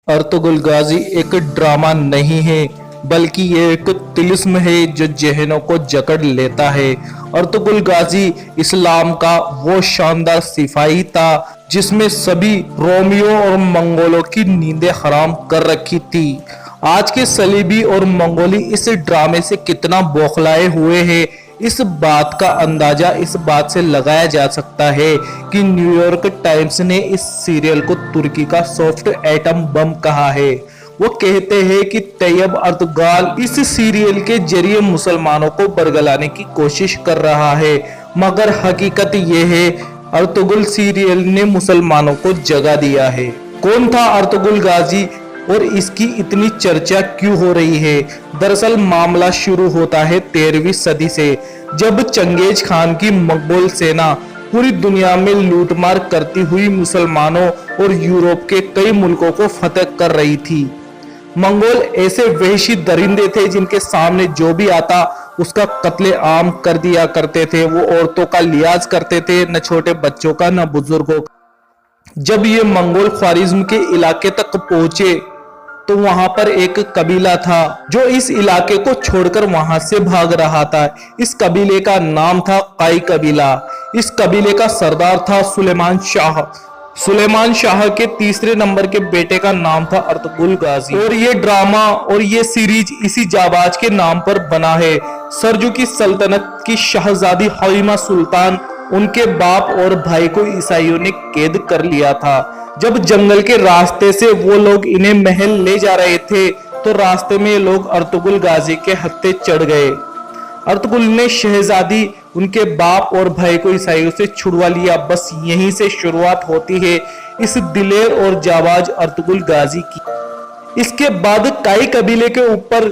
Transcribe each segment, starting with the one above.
Ertugrul गाजी एक drama नहीं है, बल्कि ये एक तिलिस्म है जो जहनों को जकड़ लेता है। अर्तुगरुल गाजी इस्लाम का वो शानदार सिपाही था जिसमें सभी रोमियो और मंगोलों की नींदें हराम कर रखी थी। आज के सलीबी और मंगोली इस ड्रामे से कितना बौखलाए हुए हैं, इस बात का अंदाजा इस बात से लगाया जा सकता है कि न्यूयॉर्क टाइम्स ने इस सीरियल को तुर्की का सॉफ्ट एटम बम कहा है। वो कहते हैं कि तैयब अर्तुगाल इस सीरियल के जरिए मुसलमानों को बरगलाने की कोशिश कर रहा है, मगर हकीकत ये है अर्तुगरुल सीरियल ने मुसलमानों को जगा दिया है। कौन था अर्तुगरुल गाजी और इसकी इतनी चर्चा क्यों हो रही है? दरअसल मामला शुरू होता है 13वीं सदी से, जब चंगेज खान की मंगोल सेना पूरी दुनिया में लूटमार करती हुई मुसलमानों और यूरोप के कई मुल्कों को फतह कर रही थी। मंगोल ऐसे वहशी दरिंदे थे जिनके सामने जो भी आता उसका कत्ले आम कर दिया करते थे। वो औरतों का लिहाज करते थे, न छोटे बच्चों का न बुजुर्गों का। जब ये मंगोल ख्वारिज्म के इलाके तक पहुंचे तो वहां पर एक कबीला था जो इस इलाके को छोड़कर वहां से भाग रहा था। इस कबीले का नाम था काई कबीला। इस कबीले का सरदार था सुलेमान शाह। सुलेमान शाह के तीसरे नंबर के बेटे का नाम था अर्तुगरुल गाजी। और ये ड्रामा और ये सीरीज इसी जाबाज के नाम पर बना है। सरजुकी सल्तनत की शहजादी हलीमा सुल्तान, उनके बाप और भाई को ईसाइयों ने कैद कर लिया था। जब जंगल के रास्ते से वो लोग इन्हें महल ले जा रहे थे तो रास्ते में लोग अर्तुगरुल गाजी के हत्थे चढ़ गए। अर्तुगरुल ने शहजादी, उनके बाप और भाई को ईसाइयों से छुड़वा लिया। बस यहीं से शुरुआत होती है इस दिलेर और जाबाज अर्तुगरुल गाजी की। इसके बाद काई कबीले के ऊपर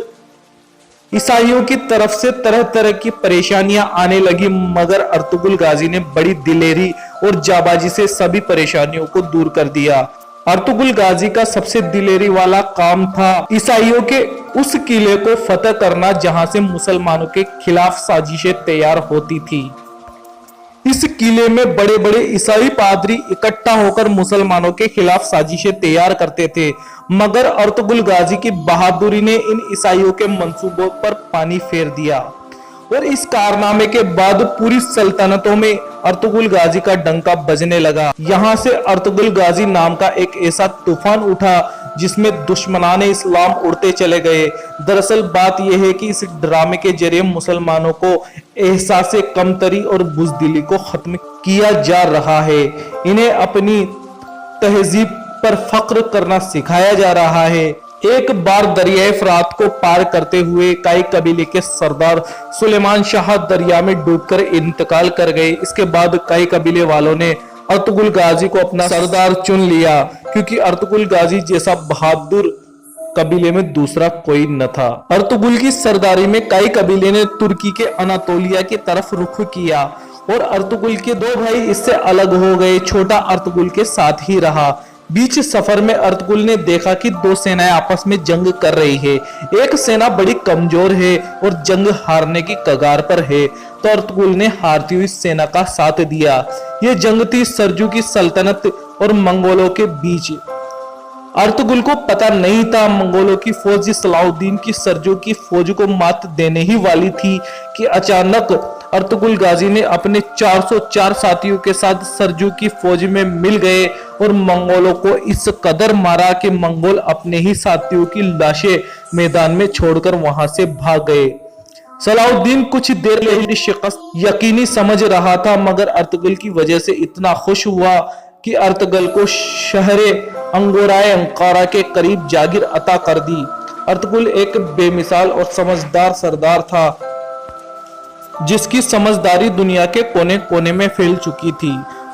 ईसाइयों की तरफ से तरह तरह की परेशानियां आने लगी, मगर अर्तुगरुल गाजी ने बड़ी दिलेरी और जाबाजी से सभी परेशानियों को दूर कर दिया। अर्तुगरुल गाजी का सबसे दिलेरी वाला काम था ईसाइयों के उस किले को फतह करना जहां से मुसलमानों के खिलाफ साजिशें तैयार होती थी। इस किले में बड़े बड़े ईसाई पादरी इकट्ठा होकर मुसलमानों के खिलाफ साजिशें तैयार करते थे, मगर अर्तुगरुल गाजी की बहादुरी ने इन ईसाइयों के मंसूबों पर पानी फेर दिया और इस कारनामे के बाद पूरी सल्तनतों में अर्तुगरुल गाजी का डंका बजने लगा। यहाँ से अर्तुगरुल गाजी नाम का एक ऐसा तूफान उठा जिसमें दुश्मनाने इस्लाम उड़ते चले गए। दरअसल बात यह है कि इस ड्रामे के जरिए मुसलमानों को एहसास कमतरी और बुज़दिली को खत्म किया जा रहा है। इन्हें अपनी तहजीब पर फख्र करना सिखाया जा रहा है। एक बार दरियाए फरात को पार करते हुए काई कबीले के सरदार सुलेमान शाह दरिया में डूबकर इंतकाल कर गए। इसके बाद काई कबीले वालों ने अर्तुगरुल गाजी को अपना सरदार चुन लिया, क्योंकि अर्तुगरुल गाजी जैसा बहादुर कबीले में दूसरा कोई न था। अर्तुगरुल की सरदारी में काई कबीले ने तुर्की के अनातोलिया की तरफ रुख किया और अर्तुगरुल के दो भाई इससे अलग हो गए। छोटा अर्तुगरुल के साथ ही रहा। बीच सफर में अर्तुगरुल ने देखा कि दो सेनाएं आपस में जंग कर रही है। एक सेना बड़ी कमजोर है और जंग हारने की कगार पर है, तो अर्तुगरुल ने हारती हुई सेना का साथ दिया। यह जंग थी सरजुकी सल्तनत और मंगोलों के बीच। अर्तुगरुल को पता नहीं था मंगोलों की फौज सलाउद्दीन की सरजुकी फौज को मात देने ही वाली थी कि अचानक अर्तुगरुल गाजी ने अपने 404 साथियों के साथ सरजुकी फौज में मिल गए और मंगोलों को इस कदर मारा कि मंगोल अपने ही साथियों की लाशें मैदान में छोड़कर वहां से भाग गए। सलाउद्दीन कुछ देर पहले शिकस्त यकीनी समझ रहा था, मगर अर्तुगरुल की वजह से इतना खुश हुआ कि अर्तुगरुल को शहरे अंगोराए अंकारा के करीब जागीर अता कर दी। अर्तुगरुल एक बेमिसाल और समझदार सरदार था जिसकी समझदारी दुनिया के कोने कोने में फैल चुकी थी।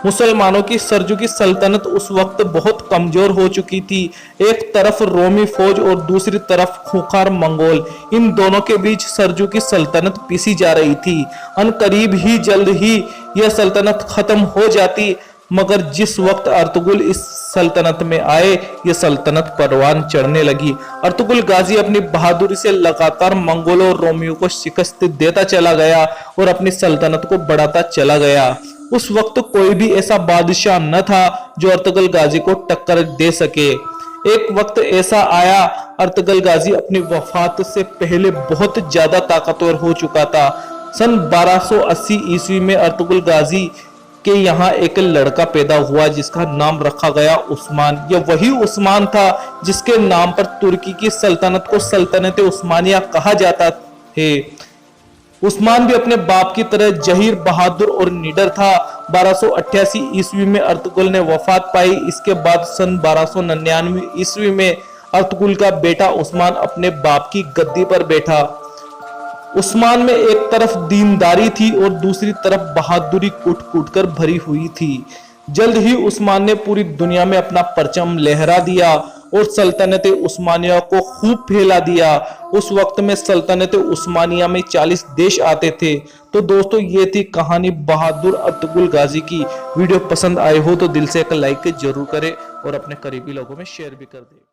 मुसलमानों की सरजुकी सल्तनत उस वक्त बहुत कमजोर हो चुकी थी। एक तरफ रोमी फौज और दूसरी तरफ खूंखार मंगोल, इन दोनों के बीच सरजुकी सल्तनत पीसी जा रही थी। अनकरीब ही जल्द ही यह सल्तनत खत्म हो जाती, मगर जिस वक्त अर्तुगरुल इस सल्तनत में आए यह सल्तनत परवान चढ़ने लगी। अर्तुगरुल गाजी अपनी बहादुरी से लगातार मंगोलों और रोमियों को शिकस्त देता चला गया और अपनी सल्तनत को बढ़ाता चला गया। उस वक्त कोई भी ऐसा बादशाह न था जो अर्तुगरुल गाजी को टक्कर दे सके। एक वक्त ऐसा आया अर्तुगरुल गाजी अपनी वफात से पहले बहुत ज्यादा ताकतवर हो चुका था। सन 1280 ईस्वी में अर्तुगरुल गाजी के यहाँ एक लड़का पैदा हुआ जिसका नाम रखा गया उस्मान। यह वही उस्मान था जिसके नाम पर तुर्की की सल्तनत को सल्तनत उस्मानिया कहा जाता है। उस्मान भी अपने बाप की तरह जहीर, बहादुर और निडर था। 1288 ईस्वी में अर्तुगरुल ने वफात पाई। इसके बाद सन 1299 ईस्वी में अर्तुगरुल का बेटा उस्मान अपने बाप की गद्दी पर बैठा। उस्मान में एक तरफ दीनदारी थी और दूसरी तरफ बहादुरी कूट कूट कर भरी हुई थी। जल्द ही उस्मान ने पूरी दुनिया में अपना परचम लहरा दिया और सल्तनत उस्मानिया को खूब फैला दिया। उस वक्त में सल्तनत उस्मानिया में 40 देश आते थे। तो दोस्तों, ये थी कहानी बहादुर अर्तुगरुल गाजी की। वीडियो पसंद आए हो तो दिल से एक लाइक जरूर करें और अपने करीबी लोगों में शेयर भी कर दें।